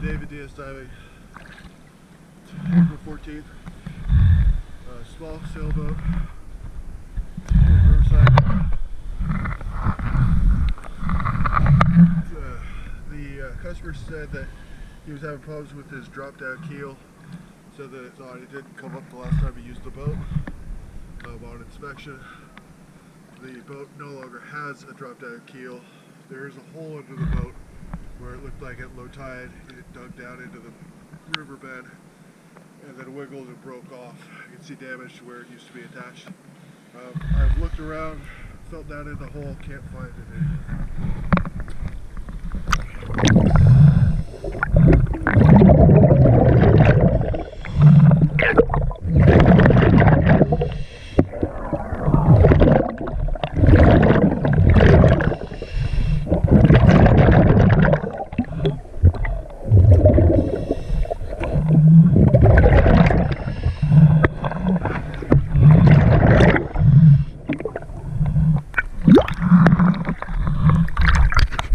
David DS diving, April 14th. Small sailboat in Riverside. The customer said that he was having problems with his drop-down keel, so that it didn't come up the last time he used the boat. On inspection, the boat no longer has a drop-down keel. There is a hole under the boat where it looked like at low tide it dug down into the riverbed and then wiggled and broke off. You can see damage to where it used to be attached. I've looked around, felt down in the hole, can't find it anymore.